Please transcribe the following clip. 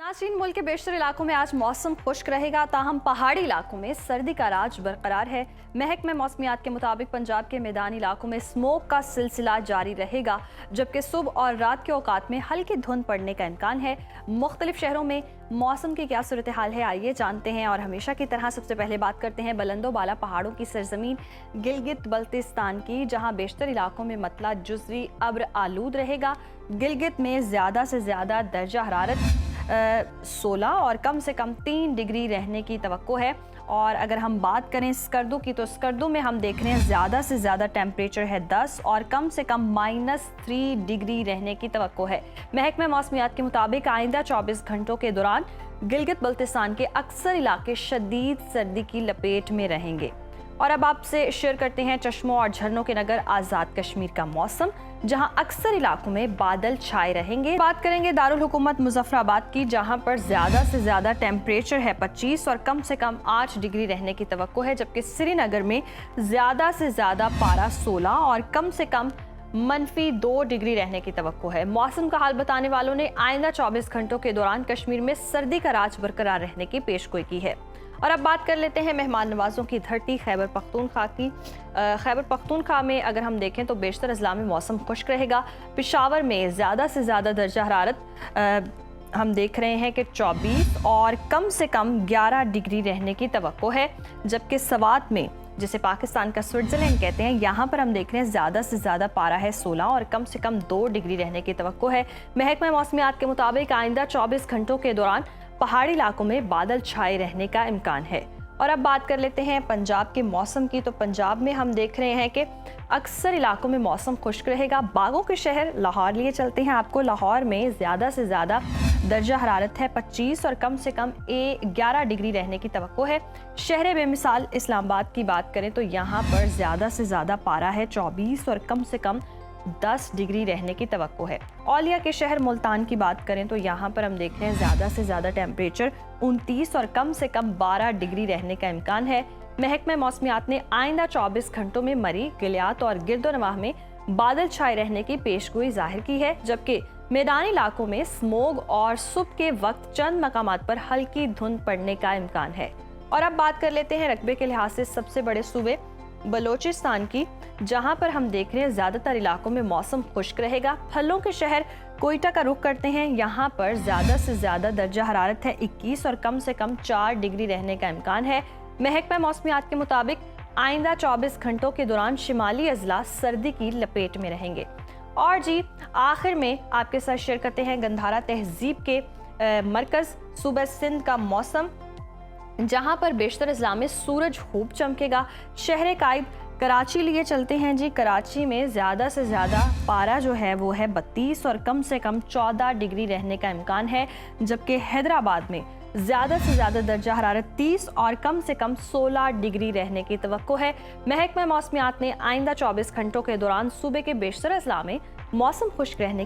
नाज़रीन, मुल्क के बेशतर इलाकों में आज मौसम खुश्क रहेगा, ताहम पहाड़ी इलाकों में सर्दी का राज बरकरार है। महकमे मौसमियात के मुताबिक पंजाब के मैदानी इलाकों में स्मोक का सिलसिला जारी रहेगा, जबकि सुबह और रात के औकात में हल्की धुंध पड़ने का इम्कान है। मुख्तलिफ शहरों में मौसम की क्या सूरत हाल है, आइए जानते हैं। और हमेशा की तरह सबसे पहले बात करते हैं बुलंदो बाला पहाड़ों की सरजमीन गिलगित बल्तिस्तान की, जहां बेशतर इलाकों में मतला जुज़वी अब्र आलूद रहेगा। गिलगित में ज़्यादा से ज़्यादा दर्जा हरारत 16 और कम से कम 3 डिग्री रहने की तवक्को है। और अगर हम बात करें स्कर्दू की, तो स्कर्दू में हम देख रहे हैं ज़्यादा से ज़्यादा टेम्परेचर है 10 और कम से कम -3 डिग्री रहने की तवक्को है। महकमे मौसमियात के मुताबिक आइंदा 24 घंटों के दौरान गिलगित बल्तिस्तान के अक्सर इलाके शदीद सर्दी की लपेट में रहेंगे। और अब आपसे शेयर करते हैं चश्मों और झरनों के नगर आज़ाद कश्मीर का मौसम, जहां अक्सर इलाकों में बादल छाए रहेंगे। बात करेंगे दारुल हुकूमत मुजफ्फराबाद की, जहां पर ज्यादा से ज्यादा टेम्परेचर है 25 और कम से कम 8 डिग्री रहने की तवक्को है, जबकि श्रीनगर में ज्यादा से ज्यादा पारा 16 और कम से कम -2 डिग्री रहने की तवक्को है। मौसम का हाल बताने वालों ने आइंदा 24 घंटों के दौरान कश्मीर में सर्दी का राज बरकरार रहने की पेशगोई की है। और अब बात कर लेते हैं मेहमान नवाजों की धरती खैबर पख्तूनख्वा की। खैबर पख्तूनख्वा में अगर हम देखें तो बेशतर अजला में मौसम खुश्क रहेगा। पेशावर में ज़्यादा से ज़्यादा दर्जा हरारत हम देख रहे हैं कि 24 और कम से कम 11 डिग्री रहने की तवक्को है, जबकि सवात में, जिसे पाकिस्तान का स्विट्ज़रलैंड कहते हैं, यहाँ पर हम देख रहे हैं ज़्यादा से ज़्यादा पारा है 16 और कम से कम 2 डिग्री रहने की तवक्को है। महकमा मौसमियात के मुताबिक आइंदा 24 घंटों के दौरान पहाड़ी इलाकों में बादल छाए रहने का इम्कान है। और अब बात कर लेते हैं पंजाब के मौसम की, तो पंजाब में हम देख रहे हैं कि अक्सर इलाकों में मौसम खुश्क रहेगा। बागों के शहर लाहौर लिए चलते हैं आपको। लाहौर में ज़्यादा से ज़्यादा दर्जा हरारत है 25 और कम से कम 11 डिग्री रहने की तवक्को है। शहर बेमिसाल इस्लामाबाद की बात करें तो यहाँ पर ज़्यादा से ज़्यादा पारा है 24 और कम से कम 10 डिग्री रहने की तवक्को है। औलिया के शहर मुल्तान की बात करें तो यहाँ पर हम देख रहे हैं ज़्यादा से ज़्यादा टेम्परेचर 29 और कम से कम 12 डिग्री रहने का इम्कान है। महकमा मौसमियात ने आइंदा 24 घंटों में मरी, गिलियात और गिरदोनवाह में बादल छाए रहने की पेशगोई जाहिर की है, जबकि मैदानी इलाकों में स्मोग और सुबह के वक्त चंद मकामात पर हल्की धुंध पड़ने का इम्कान है। और अब बात कर लेते हैं रकबे के लिहाज से सबसे बड़े सूबे बलोचिस्तान की, जहां पर हम देख रहे हैं ज्यादातर इलाकों में मौसम खुश्क रहेगा। फलों के शहर कोयटा का रुख करते हैं, यहाँ पर ज्यादा से ज्यादा दर्जा हरारत है 21 और कम से कम 4 डिग्री रहने का इम्कान है। महकमा मौसमियात के मुताबिक आइंदा 24 घंटों के दौरान शिमाली अजला सर्दी की लपेट में रहेंगे। और जी आखिर में आपके साथ शेयर करते हैं गंधारा तहजीब के मरकज सूबा सिंध का मौसम, जहां पर बेशतर अजला में सूरज खूब चमकेगा। शहर कायद कराची लिए चलते हैं जी। कराची में ज़्यादा से ज़्यादा पारा जो है वो है 32 और कम से कम 14 डिग्री रहने का इम्कान है, जबकि हैदराबाद में ज़्यादा से ज़्यादा दर्जा हरारत 30 और कम से कम 16 डिग्री रहने की तवक्को है। महकमा मौसमियात ने आइंदा 24 घंटों के दौरान सूबे के बेशतर अजला में मौसम खुश्क रहने